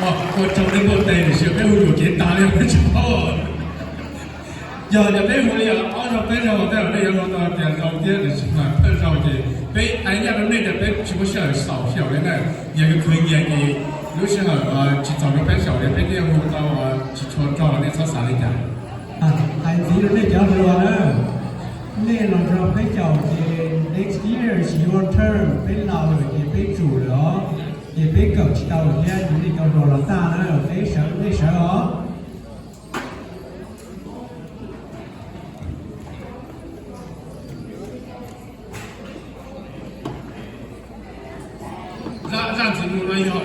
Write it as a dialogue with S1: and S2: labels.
S1: 我做啲冇地小俾會幾大嘅錯，又俾會又我就俾就我俾有攞到電腦啲嘅什麼俾手機，俾哎呀那個俾全部小小嘅呢，有個可以嘅，有時候去找個俾小嘅俾啲我到去做那做啥嚟嘅。
S2: 孩子的那叫做呢，那老师被叫的 next year is your turn， 被老了也被主了，也被狗知道了，现在你叫做老大呢，被神被神哦。
S1: 让节目呢以后